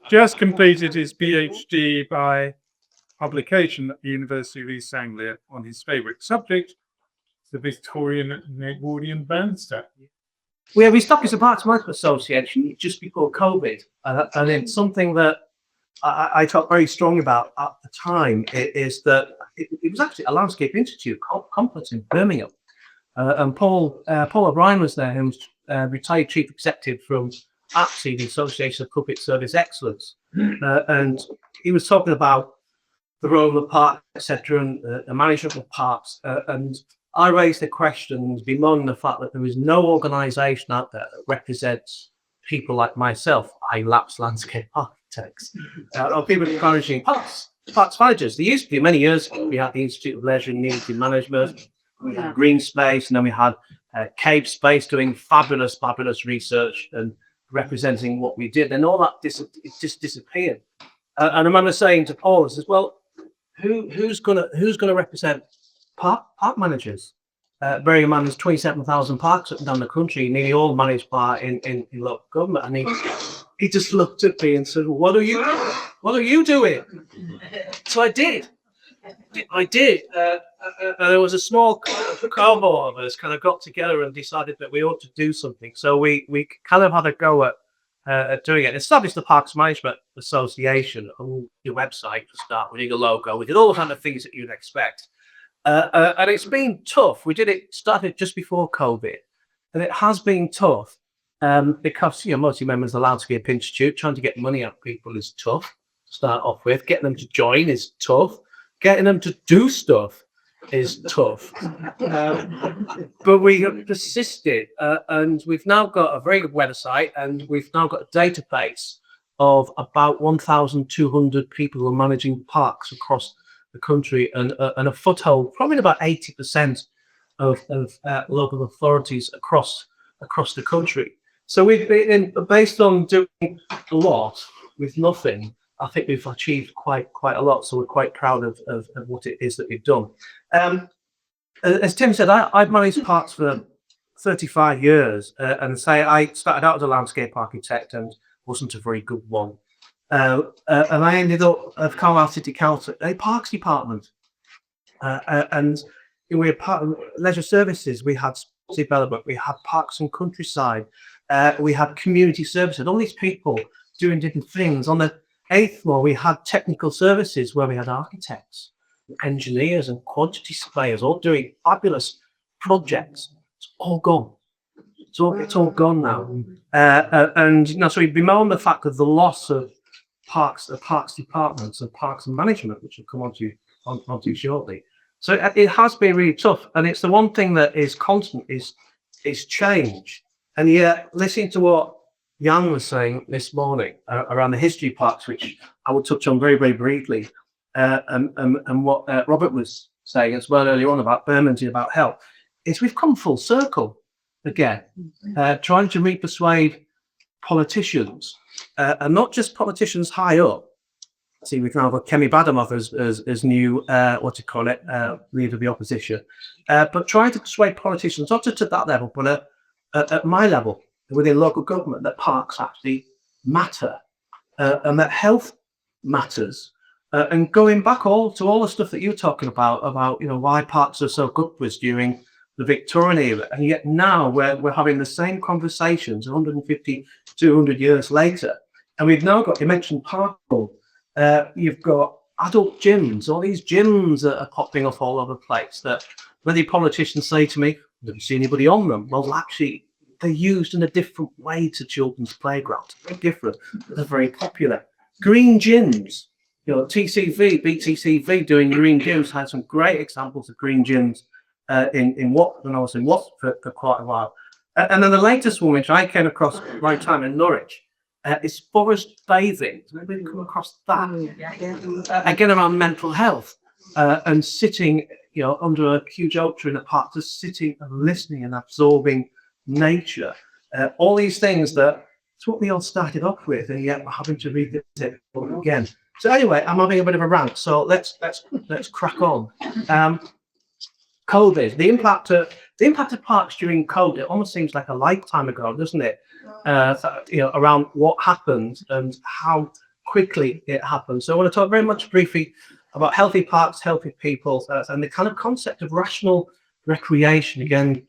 just completed his PhD by publication at the University of East Anglia on his favourite subject, the Victorian and Edwardian bandstand. We established a Parks Management Association just before COVID, and it's something that I talked very strong about at the time. Is that it was actually a landscape institute complex in Birmingham, and Paul O'Brien was there, who was retired chief executive from APSI, the Association of Public Service Excellence, and he was talking about the role of the park, etc., and the management of parks. And I raised the questions bemoaning the fact that there is no organisation out there that represents people like myself, lapsed landscape architects, or people encouraging parks managers. There used to be many years ago, we had the Institute of Leisure and Community Management, we had Green Space, and then we had Cave Space doing fabulous research and representing what we did. And all that just disappeared. And I remember saying to Paul, I says, well, who's gonna represent park managers? Bearing in mind there's 27,000 parks up and down the country, nearly all managed by in local government. And he just looked at me and said, what are you doing? So I did. There was a small cohort of us kind of got together and decided that we ought to do something. So we kind of had a go at doing it. Established the Parks Management Association on your website to start. We did a logo. We did all the kind of things that you'd expect. And it's been tough. Started just before COVID, and it has been tough because multi-members of the Landscape Institute, trying to get money out of people is tough to start off with. Getting them to join is tough. Getting them to do stuff is tough. But we have persisted, and we've now got a very good website, and we've now got a database of about 1,200 people who are managing parks across the country, and a foothold, probably about 80% of local authorities across the country. So we've been, based on doing a lot with nothing, I think we've achieved quite a lot. So we're quite proud of what it is that we've done. As Tim said, I've managed parks for 35 years, and say I started out as a landscape architect and wasn't a very good one. And I ended up at Carlisle City Council, a parks department, and we had part of leisure services. We had development, we had parks and countryside, we had community services. All these people doing different things. On the 8th floor, we had technical services where we had architects, engineers, and quantity surveyors all doing fabulous projects. It's all gone. It's all gone now, and so we bemoan the fact of the loss of the parks departments and parks and management, which we'll come onto shortly. So it has been really tough, and it's the one thing that is constant is change. And yet, listening to what Jan was saying this morning around the history parks, which I will touch on very briefly, and what Robert was saying as well earlier on about Bermondsey, about health, is we've come full circle again, trying to re-persuade politicians, and not just politicians high up. See, we can have Kemi Badamoff as new leader of the opposition, but trying to persuade politicians not just at that level, but at my level within local government, that parks actually matter, and that health matters. And going back to all the stuff that you're talking about why parks are so good for us during the Victorian era, and yet now we're having the same conversations 150, 200 years later, and we've now got, you mentioned park. You've got adult gyms, all these gyms that are popping up all over the place, that many politicians say to me, never see anybody on them. Well, actually, they're used in a different way to children's playgrounds. Very different. They're very popular. Green gyms, BTCV doing green gyms, had some great examples of green gyms in Watford, when I was in Watford for quite a while. And then the latest one, which I came across right time in Norwich, is forest bathing. Has anybody come across that? Again, around mental health, and sitting, under a huge oak tree in a park, just sitting and listening and absorbing nature. All these things it's what we all started off with, and yet we're having to revisit it again. So anyway, I'm having a bit of a rant. So let's crack on. COVID, the impact of parks during COVID, it almost seems like a lifetime ago, doesn't it? Around what happened and how quickly it happened. So I want to talk very much briefly about healthy parks, healthy people, and the kind of concept of rational recreation. Again,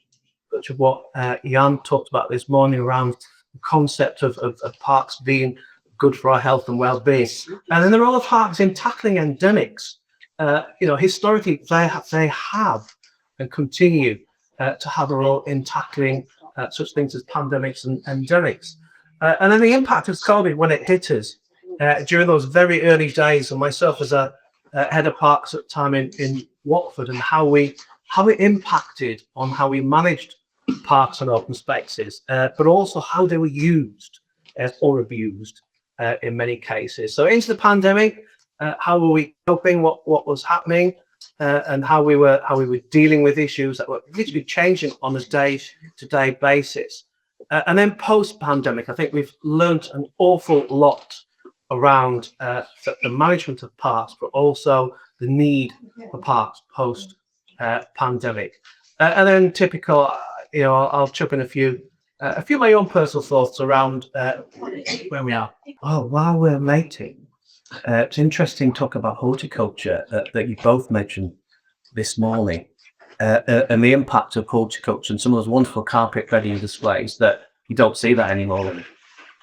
much of what Jan talked about this morning around the concept of parks being good for our health and well-being. And then the role of parks in tackling endemics. Historically, they have and continue to have a role in tackling such things as pandemics and endemics. And then the impact of COVID when it hit us during those very early days, and myself as a head of parks at the time in Watford, and how it impacted on how we managed parks and open spaces, but also how they were used or abused in many cases. So into the pandemic, how were we coping? What was happening? And how we were dealing with issues that were literally changing on a day-to-day basis. And then post-pandemic, I think we've learned an awful lot around the management of parks, but also the need for parks post-pandemic. And then typical, I'll chip in a few of my own personal thoughts around where we are. Oh, while we're mating, it's interesting to talk about horticulture that you both mentioned this morning, and the impact of horticulture and some of those wonderful carpet bedding displays that you don't see that anymore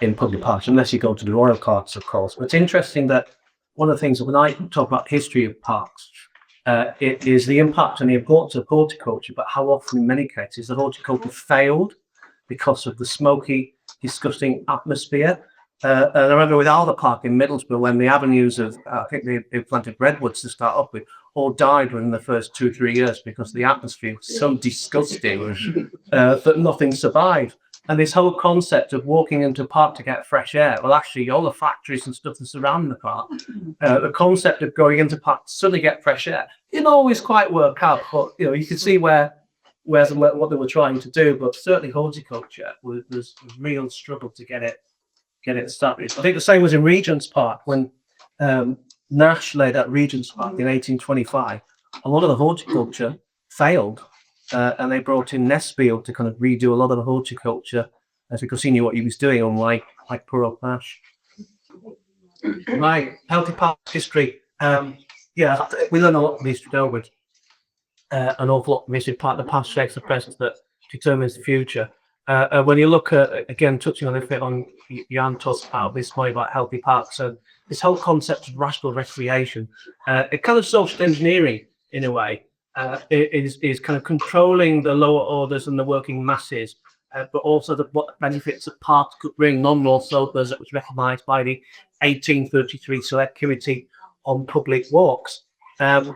in public parks, unless you go to the royal parks, of course. But it's interesting that one of the things that when I talk about history of parks, it is the impact and the importance of horticulture, but how often in many cases the horticulture failed because of the smoky, disgusting atmosphere. And I remember with Alder Park in Middlesbrough, when the avenues of, I think they planted redwoods to start off with, all died within the first 2-3 years because the atmosphere was so disgusting that nothing survived. And this whole concept of walking into a park to get fresh air, well, actually, all the factories and stuff that surround the park, the concept of going into park to suddenly get fresh air didn't always quite work out. But you can see what they were trying to do. But certainly, horticulture was a real struggle to get it started. I think the same was in Regent's Park when Nash laid out Regent's Park in 1825. A lot of the horticulture failed, and they brought in Nesfield to kind of redo a lot of the horticulture because he knew what he was doing, unlike poor old Nash. Right, healthy park history. We learn a lot from history, don't we? An awful lot from history. Part of the past shapes the present that determines the future. When you look at, again, touching on a bit on Jan talks about this point about healthy parks, and this whole concept of rational recreation, it kind of social engineering in a way, is kind of controlling the lower orders and the working masses, but also what benefits that parks could bring, non-law sodas that was recognised by the 1833 Select Committee on Public Walks. And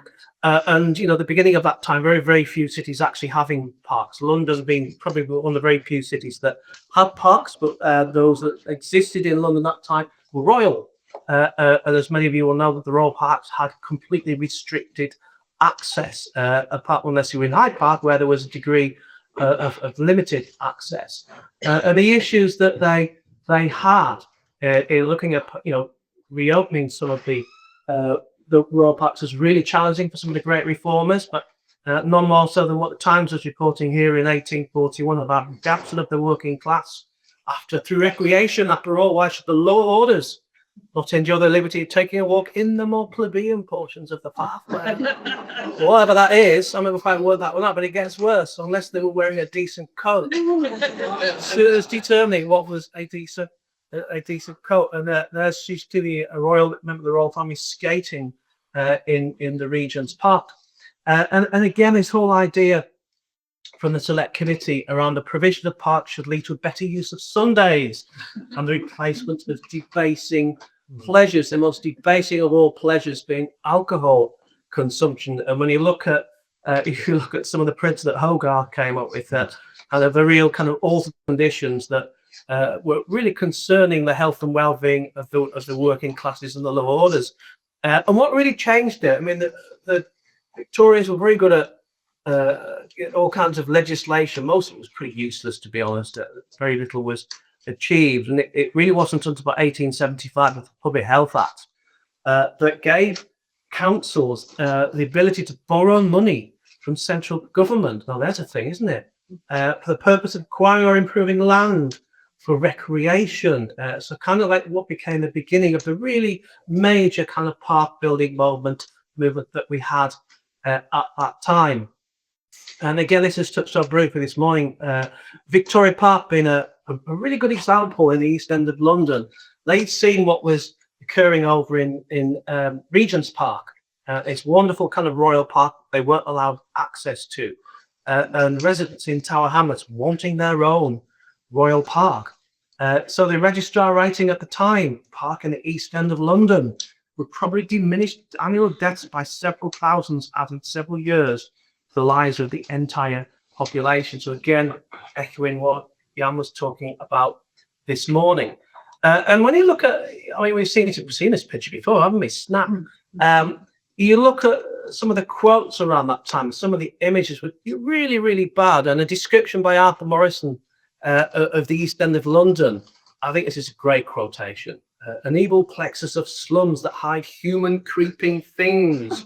the beginning of that time, very, very few cities actually having parks. London being probably one of the very few cities that had parks, but those that existed in London that time were royal. And as many of you will know, that the royal parks had completely restricted access, apart unless you were in Hyde Park, where there was a degree of limited access. And the issues that they had in looking at reopening some of the royal parks was really challenging for some of the great reformers, but none more so than what the Times was reporting here in 1841 about the adoption of the working class through recreation. After all, why should the lower orders not enjoy the liberty of taking a walk in the more plebeian portions of the pathway? Whatever that is, I never quite worked that one out, but it gets worse unless they were wearing a decent coat. So it was determining what was a decent coat. And there's used to be a royal member of the royal family skating in the Regent's Park. And again, this whole idea from the Select Committee around the provision of parks should lead to a better use of Sundays and the replacement of debasing pleasures, the most debasing of all pleasures being alcohol consumption. And when you look at some of the prints that Hogarth came up with, and of the real kind of awful conditions that were really concerning the health and well-being of the working classes and the lower orders. And what really changed it, I mean, the Victorians were very good at all kinds of legislation. Most of it was pretty useless, to be honest. Very little was achieved. And it really wasn't until about 1875 with the Public Health Act that gave councils the ability to borrow money from central government. Now, there's a thing, isn't it? For the purpose of acquiring or improving land for recreation. So kind of like what became the beginning of the really major kind of park building movement that we had at that time. And again, this is touched on briefly this morning. Victoria Park being a really good example in the East End of London. They'd seen what was occurring over in Regent's Park. It's wonderful kind of royal park they weren't allowed access to. And residents in Tower Hamlets wanting their own royal park. So the registrar writing at the time, park in the East End of London would probably diminish annual deaths by several thousands out in several years, the lives of the entire population. So again, echoing what Jan was talking about this morning. And when you look at, I mean, we've seen this picture before, haven't we? Snap. You look at some of the quotes around that time, some of the images were really, really bad. And a description by Arthur Morrison of the East End of London, I think this is a great quotation. An evil plexus of slums that hide human creeping things,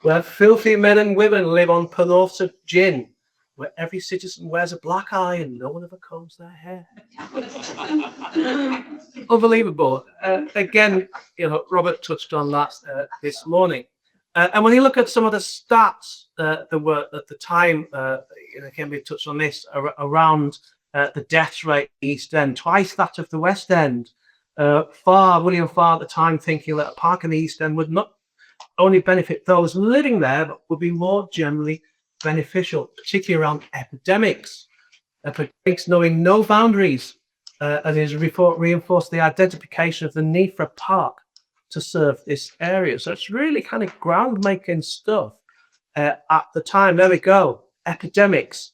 where filthy men and women live on pennorths of gin, where every citizen wears a black eye and no one ever combs their hair. Unbelievable. Again, you know, Robert touched on that this morning. And when you look at some of the stats that were at the time, you know, again, we touched on this around the death rate in the East End, twice that of the West End. William Farr at the time thinking that a park in the East End would not only benefit those living there, but would be more generally beneficial, particularly around epidemics. Epidemics knowing no boundaries, and is reinforced the identification of the need for a park to serve this area. So it's really kind of groundmaking stuff at the time. There we go, epidemics.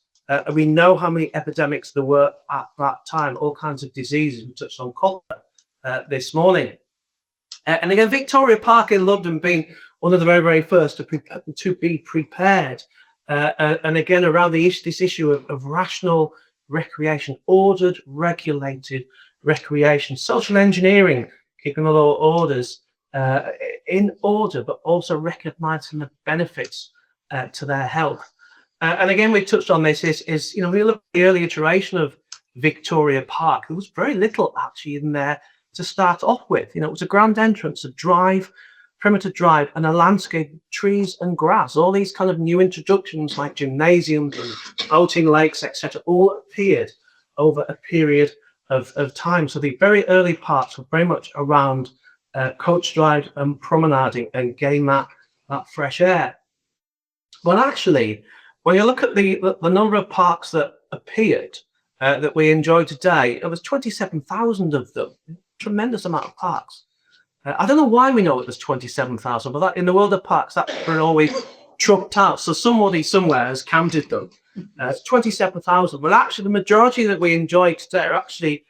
We know how many epidemics there were at that time, all kinds of diseases. We touched on cholera this morning. And again, Victoria Park in London being one of the very, very first to be prepared. And again, around this issue of rational recreation, ordered, regulated recreation, social engineering, keeping all our orders in order, but also recognizing the benefits to their health. And again, we touched on this is, you know, we look at the early iteration of Victoria Park. There was very little actually in there to start off with. You know, it was a grand entrance, a drive, perimeter drive, and a landscape of trees and grass. All these kind of new introductions like gymnasiums and boating lakes, etc., all appeared over a period of time. So the very early parts were very much around coach drive and promenading and getting that fresh air. But actually, when you look at the number of parks that appeared that we enjoy today, there was 27,000 of them. Tremendous amount of parks. I don't know why we know it was 27,000, but that in the world of parks, that were always trucked out. So somebody somewhere has counted them. It's 27,000. But actually, the majority that we enjoy today are actually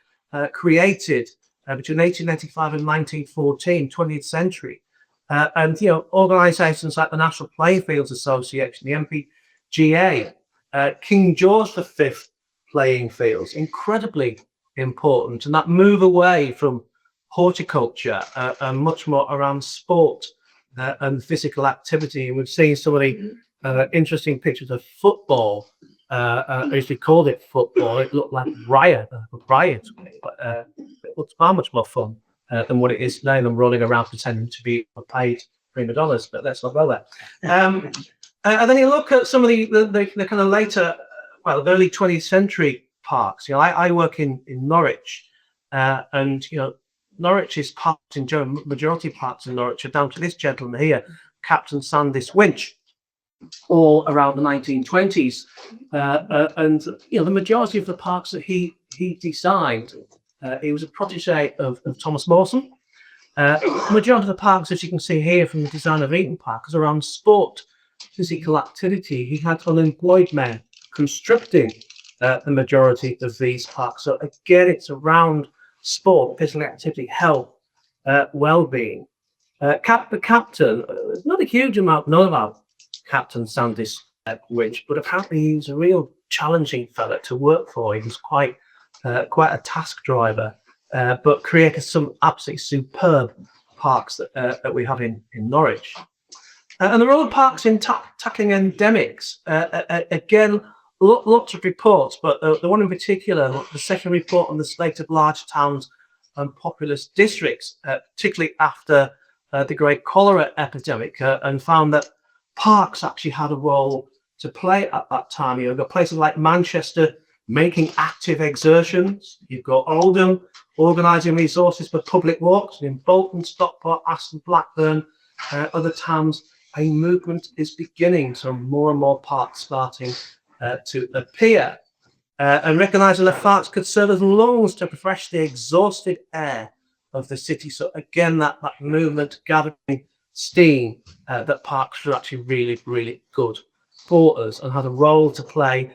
created between 1885 and 1914, 20th century. And, you know, organisations like the National Playing Fields Association, the MPGA, King George V playing fields, incredibly important. And that move away from horticulture and much more around sport and physical activity. And we've seen some of the interesting pictures of football. I usually called it football. It looked like riot, but it looks far much more fun than what it is today. Them rolling around pretending to be paid prima donnas, but let's not go there. And then you look at some of the kind of later, well, early 20th century parks. You know, I work in Norwich, and you know, Norwich's parks in general, majority parks in Norwich are down to this gentleman here, Captain Sandys Winch, all around the 1920s. And you know, the majority of the parks that he designed, he was a protege of Thomas Mawson. The majority of the parks, as you can see here from the design of Eaton Park, is around sport, physical activity. He had unemployed men constructing the majority of these parks. So again, it's around sport, physical activity, health, well-being. The captain, not a huge amount known about Captain Sandys Winch, but apparently he was a real challenging fella to work for. He was quite a task driver, but created some absolutely superb parks that we have in Norwich. And there are other parks in tackling endemics. Again, lots of reports, but the one in particular, the second report on the state of large towns and populous districts, particularly after the great cholera epidemic, and found that parks actually had a role to play at that time. You've got places like Manchester making active exertions. You've got Oldham organising resources for public walks. And in Bolton, Stockport, Aston, Blackburn, other towns, a movement is beginning. So more and more parks starting to appear. And recognising that parks could serve as lungs to refresh the exhausted air of the city. So again, that movement gathering steam, that parks are actually really, really good for us and had a role to play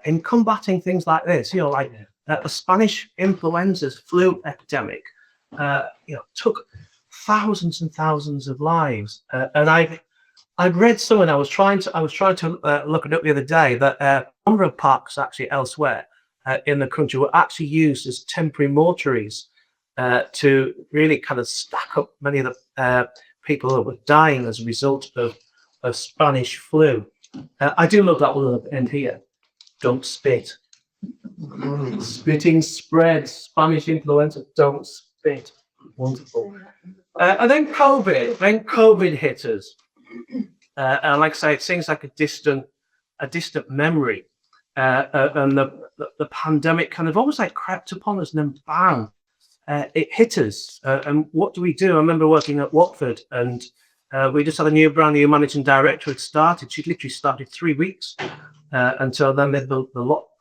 in combating things like this. Like the Spanish influenza's flu epidemic, took thousands and thousands of lives. And I'd read somewhere, I was trying to look it up the other day, that a number of parks actually elsewhere in the country were actually used as temporary mortuaries to really kind of stack up many of the people that were dying as a result of Spanish flu. I do love that one at the end here. Don't spit. Spitting spreads. Spanish influenza. Don't spit. Wonderful. And then COVID hit us. And like I say, it seems like a distant memory. And the pandemic kind of almost like crept upon us, and then bang, it hit us. And what do we do? I remember working at Watford, and we just had a brand new managing director had started. She'd literally started 3 weeks until then the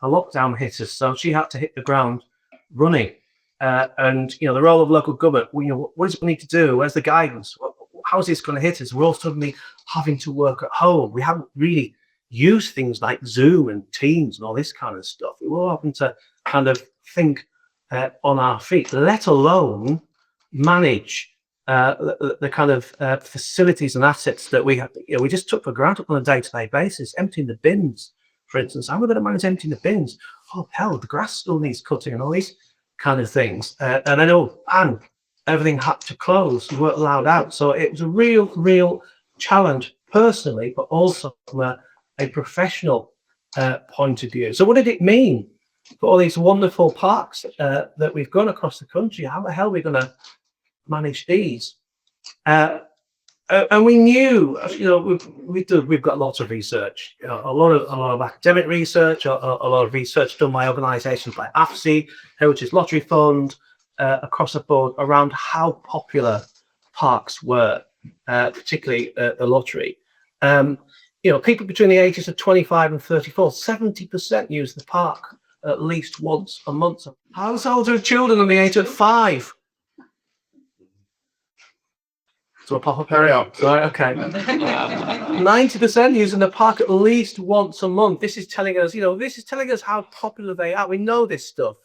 lockdown hit us. So she had to hit the ground running. And the role of local government, what does it need to do? Where's the guidance? How is this going to hit us? We're all suddenly having to work at home. We haven't really used things like Zoom and Teams and all this kind of stuff. We're all having to kind of think on our feet, let alone manage the kind of facilities and assets that we have. We just took for granted on a day-to-day basis. Emptying the bins, for instance. How are we going to manage emptying the bins? Oh hell, the grass still needs cutting and all these kind of things. And then everything had to close. We weren't allowed out. So it was a real challenge personally, but also from a professional point of view. So what did it mean for all these wonderful parks that we've gone across the country? How the hell are we going to manage these? And we knew, we've got lots of research, a lot of academic research, a lot of research done by organisations like AFSI, Heritage Lottery Fund, across the board around how popular parks were, particularly the lottery. People between the ages of 25 and 34, 70% use the park at least once a month. Households with children on the age of 5. So a pop-up area. Right, okay. 90% using the park at least once a month. This is telling us, how popular they are. We know this stuff.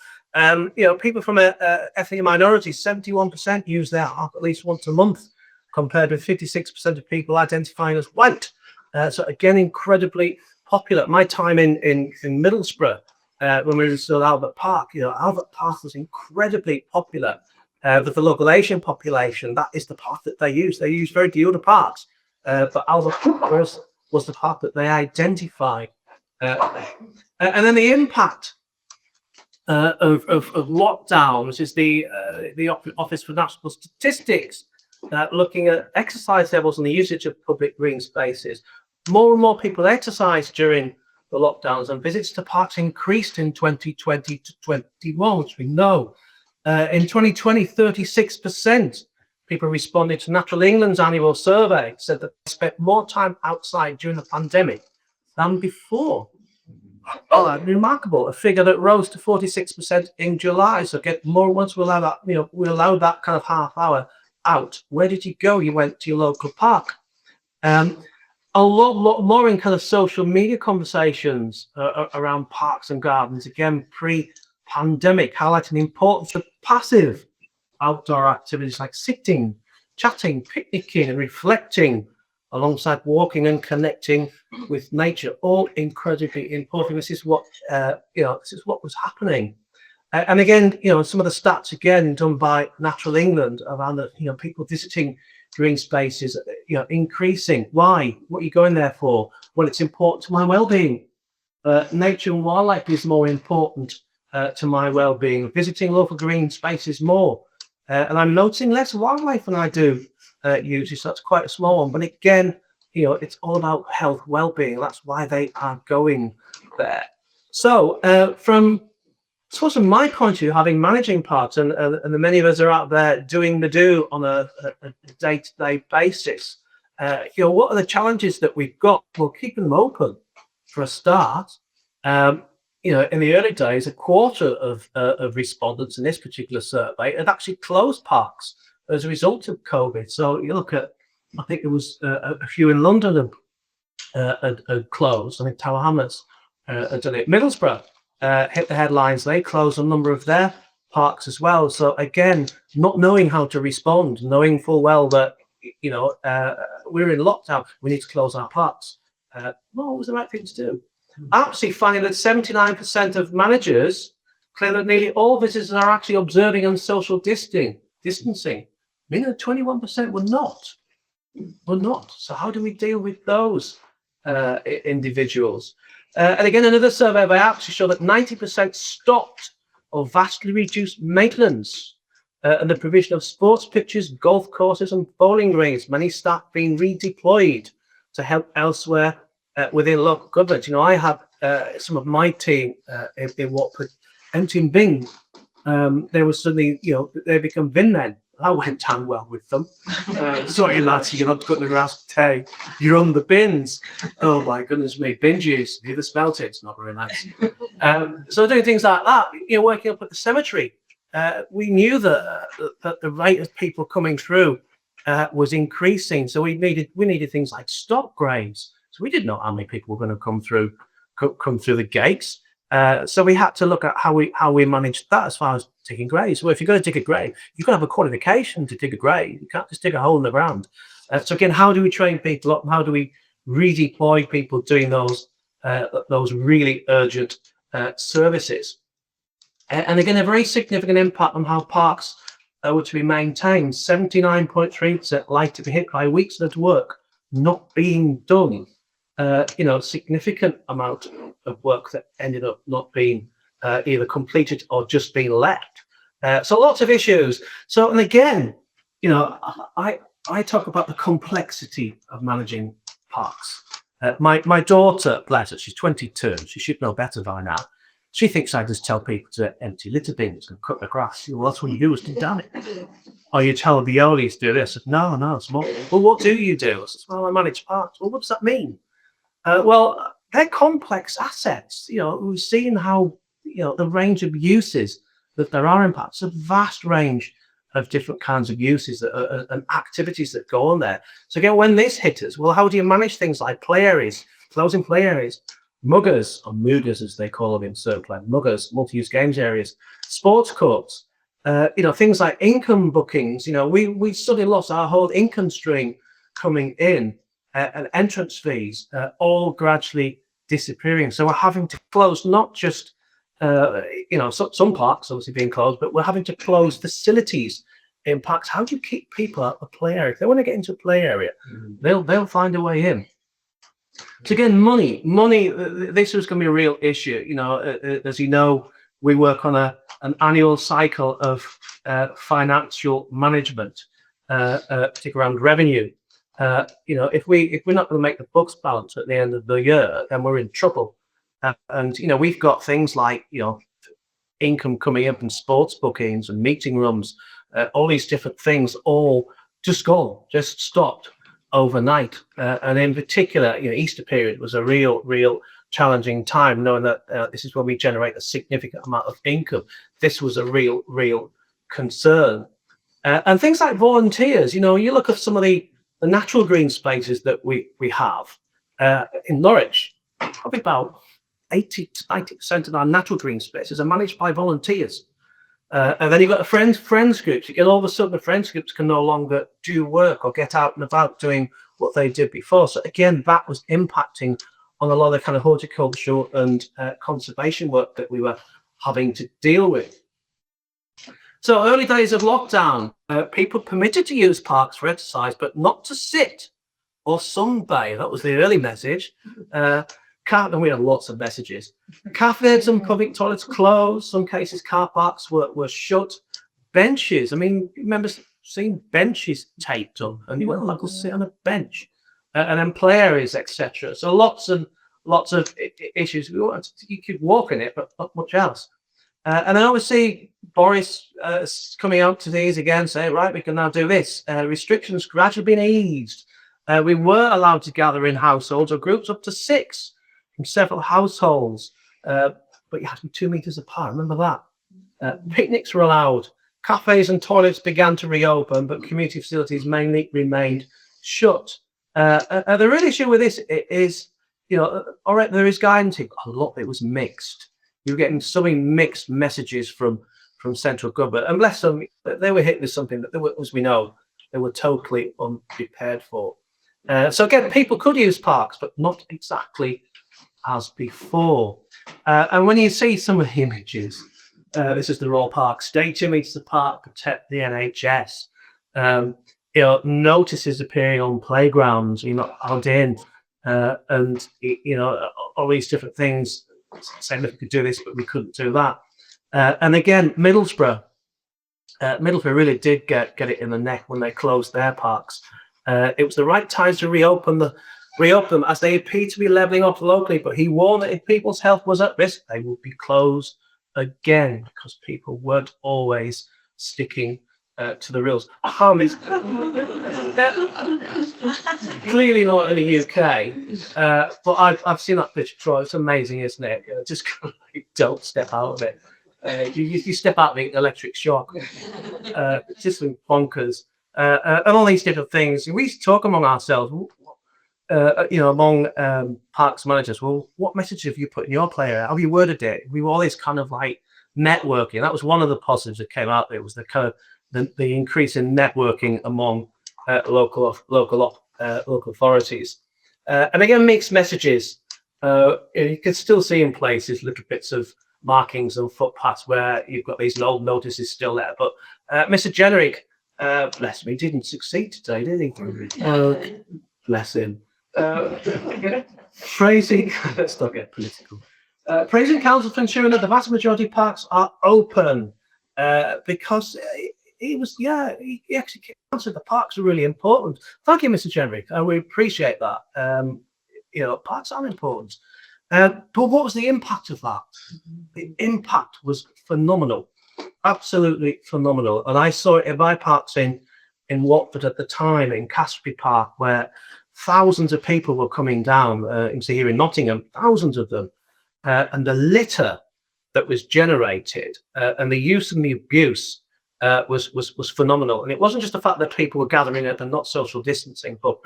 People from ethnic minorities, 71% use their park at least once a month, compared with 56% of people identifying as white. So again, incredibly popular. My time in Middlesbrough, when we were still at Albert Park, Albert Park was incredibly popular. With the local Asian population, that is the park that they use. They use very few other parks, but Albert Park was the park that they identified. And then the impact of lockdowns is the Office for National Statistics, looking at exercise levels and the usage of public green spaces. More and more people exercise during the lockdowns, and visits to parks increased in 2020 to 21, which we know. In 2020, 36% people responded to Natural England's annual survey said that they spent more time outside during the pandemic than before. Oh, remarkable. A figure that rose to 46% in July. So get more once we allow that, we allow that kind of half hour out. Where did you go? You went to your local park. A lot more in kind of social media conversations around parks and gardens. Again, pre-pandemic, highlighting the importance of passive outdoor activities like sitting, chatting, picnicking, and reflecting, alongside walking and connecting with nature. All incredibly important. This is what was happening. And again, some of the stats again done by Natural England around the people visiting green spaces, increasing. Why? What are you going there for? Well, it's important to my well-being. nature and wildlife is more important to my well-being. Visiting local green spaces more, and I'm noticing less wildlife than I do usually. So that's quite a small one. But again, it's all about health, well-being. That's why they are going there. So from my point of view, having managing parks, and the many of us are out there doing the do on a day-to-day basis. What are the challenges that we've got? Well, keeping them open for a start. In the early days, a quarter of respondents in this particular survey had actually closed parks as a result of COVID. So you look at, I think there was a few in London had closed. I think Tower Hamlets had done it. Middlesbrough hit the headlines. They closed a number of their parks as well. So again, not knowing how to respond, knowing full well that we're in lockdown, we need to close our parks. What was the right thing to do? Actually finding that 79% of managers claim that nearly all visitors are actually observing and social distancing, meaning that 21% were not. So how do we deal with those individuals? And again, another survey by actually showed that 90% stopped or vastly reduced maintenance and the provision of sports pitches, golf courses and bowling greens, many staff being redeployed to help elsewhere within local government. I have some of my team in Watford emptying bins. They were suddenly, they become bin men. I went down well with them. Sorry, lads, you're not cutting the grass today. You're on the bins. Oh my goodness me, bin juice. Have you ever smelt it? It's not very nice. So doing things like that, working up at the cemetery. We knew that the rate of people coming through was increasing. So we needed things like stop graves. So we didn't know how many people were going to come through the gates. So we had to look at how we managed that as far as digging graves. Well, if you're going to dig a grave, you've got to have a qualification to dig a grave. You can't just dig a hole in the ground. So again, how do we train people up? How do we redeploy people doing those really urgent services? And again, a very significant impact on how parks were to be maintained. 79.3% like to be hit by weeks of work not being done. Significant amount of work that ended up not being either completed or just being left. So lots of issues. So, and again, I talk about the complexity of managing parks. My daughter, bless her, she's 22. She should know better by now. She thinks I just tell people to empty litter bins and cut the grass. Well, that's what you do, is to damn it. Or you tell the Veolis to do this. I said, no, it's more. Well, what do you do? I said, well, I manage parks. Well, what does that mean? Well, they're complex assets. We've seen how, the range of uses that there are in parks, a vast range of different kinds of uses and activities that go on there. So again, when this hit us, well, how do you manage things like play areas, closing play areas, muggers, or moogers as they call them in circular, muggers, multi-use games areas, sports courts, things like income bookings. We suddenly lost our whole income stream coming in. And entrance fees all gradually disappearing. So we're having to close not just, some parks obviously being closed, but we're having to close facilities in parks. How do you keep people out of the play area? If they want to get into a play area, they'll find a way in. So again, money. This was going to be a real issue. As you know, we work on an annual cycle of financial management, particularly around revenue. If we're not going to make the books balance at the end of the year, then we're in trouble. And we've got things like income coming up in sports bookings and meeting rooms, all these different things, all just stopped overnight. And in particular, Easter period was a real challenging time, knowing that this is when we generate a significant amount of income. This was a real concern. And things like volunteers. You look at some of the natural green spaces that we have in Norwich. Probably about 80% of our natural green spaces are managed by volunteers. And then you've got the friends groups. Again, all of a sudden, the friends groups can no longer do work or get out and about doing what they did before. So again, that was impacting on a lot of the kind of horticultural and conservation work that we were having to deal with. So early days of lockdown, people permitted to use parks for exercise, but not to sit or sunbathe. That was the early message. And we had lots of messages. Cafes and public toilets closed. Some cases, car parks were shut. Benches. I mean, remember seeing benches taped up, and you weren't allowed to sit on a bench, and then play areas, etc. So lots of issues. You could walk in it, but not much else. And then obviously Boris coming out to these again, saying, right, we can now do this. Restrictions gradually been eased. We were allowed to gather in households or groups up to 6 from several households, but you had to be 2 meters apart. Remember that. Picnics were allowed. Cafes and toilets began to reopen, but community facilities mainly remained shut. The real issue with this is, all right, there is guidance. A lot of it was mixed. You were getting so many mixed messages from central government, and bless them, they were hit with something that, as we know, they were totally unprepared for. So again, people could use parks, but not exactly as before. And when you see some of the images, this is the Royal Park. Stay 2 meters apart, protect the NHS. Notices appearing on playgrounds. You're not allowed in, and all these different things saying that we could do this, but we couldn't do that. And again, Middlesbrough really did get it in the neck when they closed their parks. It was the right time to reopen them, as they appear to be levelling off locally. But he warned that if people's health was at risk, they would be closed again, because people weren't always sticking to the rules. Clearly not in the UK, but I've seen that picture, Troy. It's amazing, isn't it? Just don't step out of it. You step out of the electric shock. It's just bonkers. And all these different things. We used to talk among ourselves, among parks managers. Well, what message have you put in your player? How have you worded it? We were always kind of like networking. That was one of the positives that came out. It was the kind of the increase in networking among local authorities. And again, mixed messages. You can still see in places little bits of markings and footpaths where you've got these old notices still there. But Mr. Generic, bless me, didn't succeed today, did he? Bless him. Praising, let's not get political. Praising council for ensuring that the vast majority of parks are open, because he actually answered the parks are really important. Thank you, Mr. Generic. We appreciate that. Parks are important. But what was the impact of that? The impact was phenomenal, absolutely phenomenal. And I saw it in my parks in Watford at the time, in Casby Park, where thousands of people were coming down. Here in Nottingham, thousands of them, and the litter that was generated, and the use and the abuse was phenomenal. And it wasn't just the fact that people were gathering at the not social distancing, but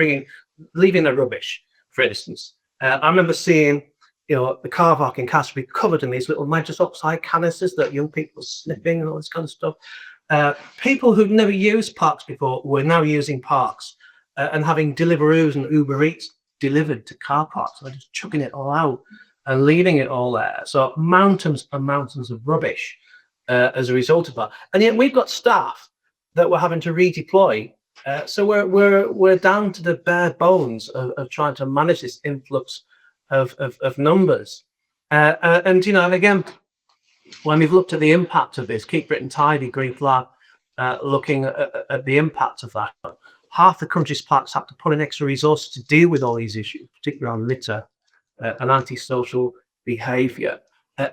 leaving their rubbish, for instance. I remember seeing, the car park in Casby covered in these little nitrous oxide canisters that young people were sniffing and all this kind of stuff. People who'd never used parks before were now using parks and having Deliveroos and Uber Eats delivered to car parks. They're just chucking it all out and leaving it all there. So mountains and mountains of rubbish as a result of that. And yet we've got staff that we're having to redeploy. So we're down to the bare bones of trying to manage this influx of numbers. And again, when we've looked at the impact of this, Keep Britain Tidy, Green Flag, looking at the impact of that, half the country's parks have to put in extra resources to deal with all these issues, particularly on litter and antisocial behaviour.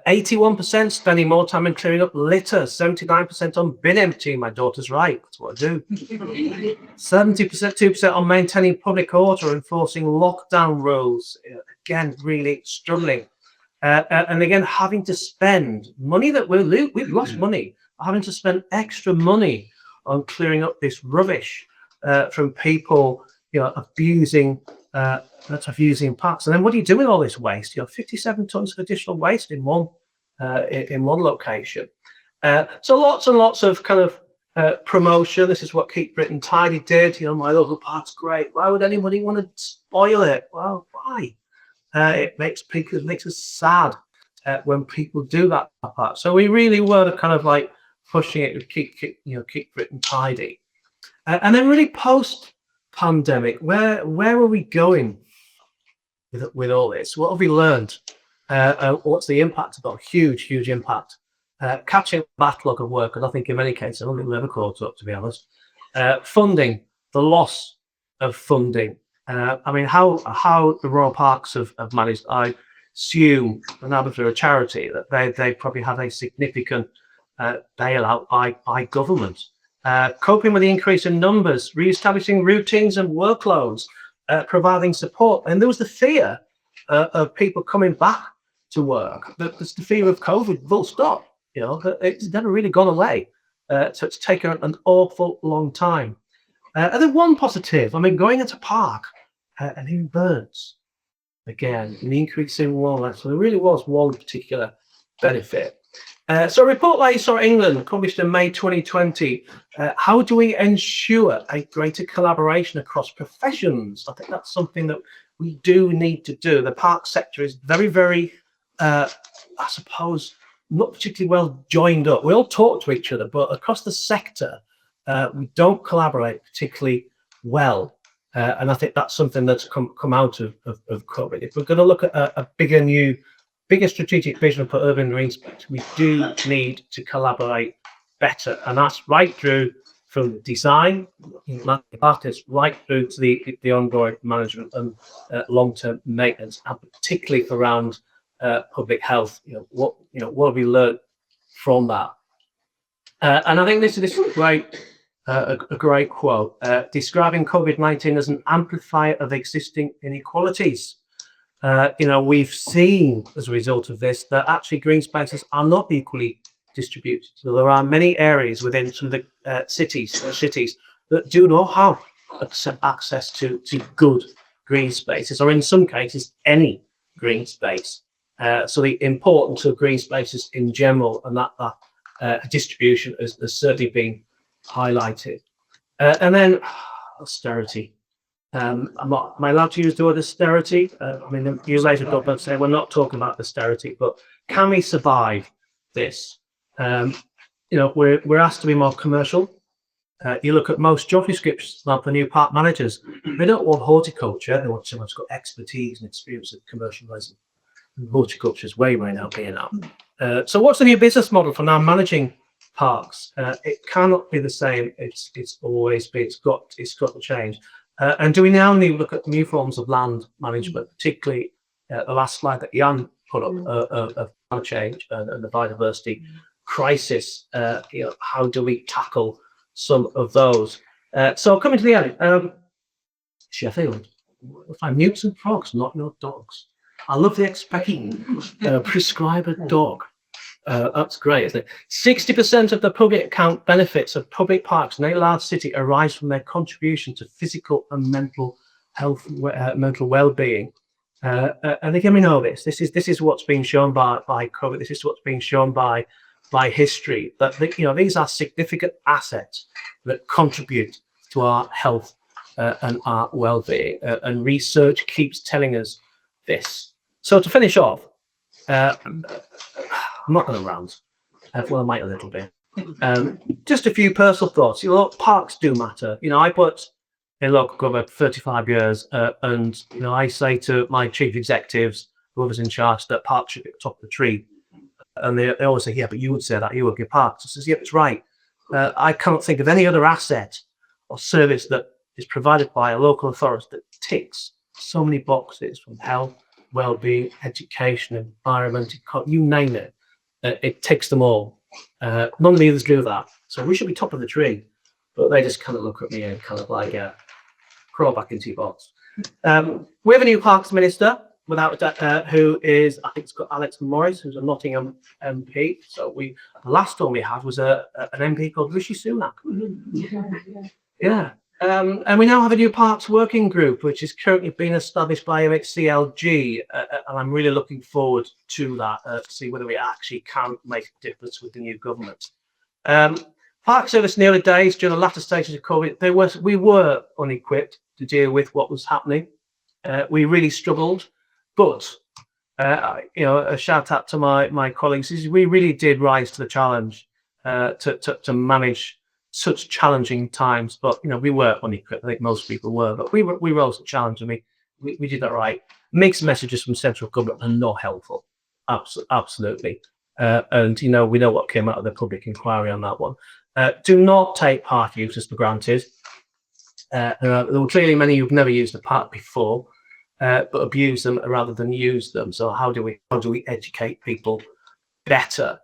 81% spending more time in clearing up litter, 79% on bin emptying. My daughter's right, that's what I do. 70%, 2% on maintaining public order, enforcing lockdown rules. Again, really struggling. And again, having to spend money that we've lost money, having to spend extra money on clearing up this rubbish from people, abusing parks. And then what do you do with all this waste? 57 tons of additional waste in one location. So lots and lots of kind of promotion. This is what Keep Britain Tidy did. My local park's great. Why would anybody want to spoil it? Well, why? It makes us sad when people do that part. So we really were kind of like pushing it to keep Britain tidy. And then really post-pandemic, where were we going? with all this? What have we learned? What's the impact about? Huge impact. Catching a backlog of work, and I think in many cases, I don't think we've ever caught up, to be honest. Funding, the loss of funding. I mean, how the Royal Parks have managed, I assume, and now they're a charity, that they probably had a significant bailout by government. Coping with the increase in numbers, re-establishing routines and workloads, providing support. And there was the fear of people coming back to work. There's the fear of COVID, full stop. You know, it's never really gone away. So it's taken an awful long time. And then one positive, I mean, going into park and in birds, again, an increase in wildlife. So there really was one particular benefit. So a report like saw England published in May 2020. How do we ensure a greater collaboration across professions? I think that's something that we do need to do. The park sector is very, I suppose, not particularly well joined up. We all talk to each other, but across the sector, we don't collaborate particularly well. And I think that's something that's come out of COVID. If we're going to look at a bigger strategic vision for urban green space, we do need to collaborate better. And that's right through from design, artists, right through to the ongoing management and long-term maintenance, and particularly around public health. What have we learned from that? And I think this is great. A great quote, describing COVID-19 as an amplifier of existing inequalities. We've seen as a result of this that actually green spaces are not equally distributed. So there are many areas within some of the cities that do not have access to good green spaces, or in some cases, any green space. So the importance of green spaces in general and that distribution has certainly been highlighted. And then austerity. Am I allowed to use the word austerity? I mean, you later government say we're not talking about austerity, but can we survive this? We're asked to be more commercial. You look at most job descriptions like the new park managers, they don't want horticulture, they want someone who's got expertise and experience of commercialism. Horticulture is way now being out. So what's the new business model for now managing parks? It cannot be the same. It's always been. It's got to change. And do we now need to look at new forms of land management, particularly the last slide that Jan put up of climate change and the biodiversity crisis? How do we tackle some of those? So coming to the end, Sheffield, find newts and frogs, not your dogs. I love the expecting prescribe a dog. That's great, isn't it? 60% of the public account benefits of public parks in a large city arise from their contribution to physical and mental health, mental well-being. And again, we know this. This is what's been shown by COVID. This is what's been shown by history. That these are significant assets that contribute to our health and our well-being. And research keeps telling us this. So to finish off. I'm not going to rant. Well, I might a little bit. Just a few personal thoughts. Parks do matter. I put in local government 35 years, and I say to my chief executives, whoever's in charge, that parks should be at the top of the tree. And they always say, "Yeah, but you would say that. You work in parks." I says, "Yeah, it's right. I can't think of any other asset or service that is provided by a local authority that ticks so many boxes from health, well-being, education, environment, you name it. It takes them all. None of the others do that. So we should be top of the tree." But they just kind of look at me and kind of like crawl back into your box. We have a new Parks Minister, without who is, I think it's got Alex Morris, who's a Nottingham MP. So the last one we had was an MP called Rishi Sunak. Yeah. And we now have a new Parks Working Group, which is currently being established by MHCLG, and I'm really looking forward to that, to see whether we actually can make a difference with the new government. Park Service in the early days, during the latter stages of COVID, we were unequipped to deal with what was happening. We really struggled, but a shout out to my colleagues. We really did rise to the challenge to manage such challenging times, but we were unequipped. I think most people were, but we rose to the challenge, and we did that right. mixed messages from central government are not helpful. Absolutely. And we know what came out of the public inquiry on that one. Do not take park users for granted. There were clearly many who've never used a park before, but abuse them rather than use them. So how do we educate people better?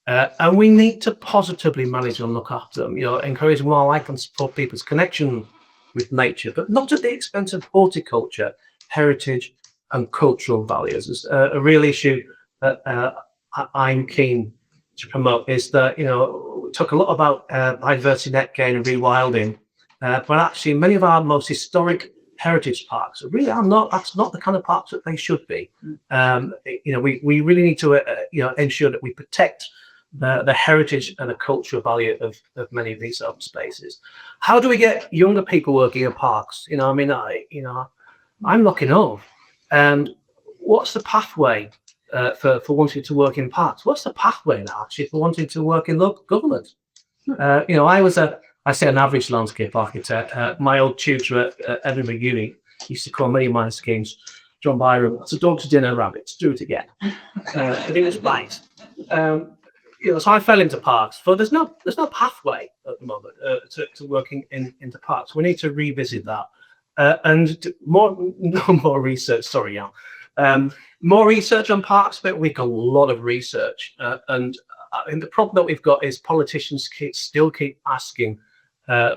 And we need to positively manage and look after them. Encourage wildlife and support people's connection with nature, but not at the expense of horticulture, heritage, and cultural values. It's a real issue that I'm keen to promote. Is that we talk a lot about biodiversity net gain and rewilding, but actually many of our most historic heritage parks really are not. That's not the kind of parks that they should be. We really need to ensure that we protect the heritage and the cultural value of many of these open spaces. How do we get younger people working in parks? I'm looking up, and what's the pathway for wanting to work in parks? What's the pathway now actually for wanting to work in local government? I say an average landscape architect. My old tutor at Edinburgh Uni used to call many of my schemes, John Byram, "It's a dog to dinner, rabbits, do it again." And it was right. So I fell into parks. So there's no pathway at the moment to working into parks. We need to revisit that and more research. Sorry, Jan. More research on parks, but we've got a lot of research, and the problem that we've got is politicians still keep asking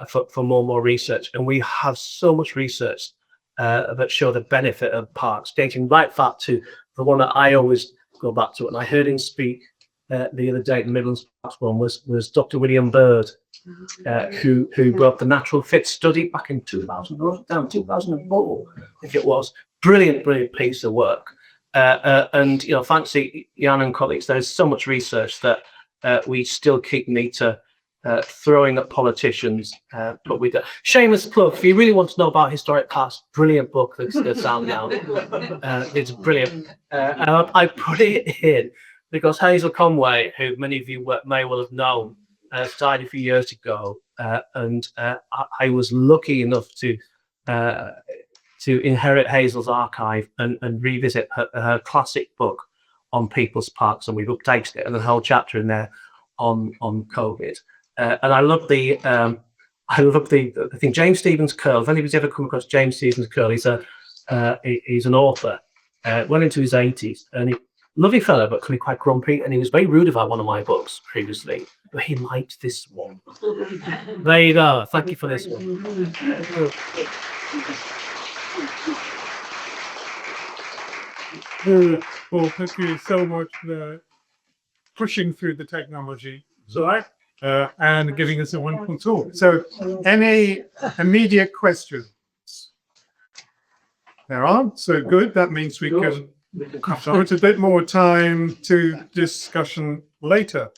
for more research, and we have so much research that show the benefit of parks, dating right back to the one that I always go back to, and I heard him speak the other day at the Midlands Parks one was Dr. William Bird, who brought the Natural Fit study back in 2004, I think it was. Brilliant piece of work. And thanks to Jan and colleagues, there's so much research that we still need to throwing at politicians, but we do. Shameless plug, if you really want to know about historic parks, brilliant book that's out now. It's brilliant. I put it in because Hazel Conway, who many of you may well have known, died a few years ago, and I was lucky enough to inherit Hazel's archive and revisit her classic book on people's parks, and we've updated it, and the whole chapter in there on COVID. And I love the thing. James Stephen's Curl. If anybody's ever come across James Stephen's Curl, he's an author. Well into his 80s, and lovely fellow, but can be quite grumpy. And he was very rude about one of my books previously, but he liked this one. There you go. Thank you for this one. Well, thank you so much for pushing through the technology. So and giving us a wonderful talk. So, any immediate questions? There aren't. So good. That means we can devote a bit more time to discussion later.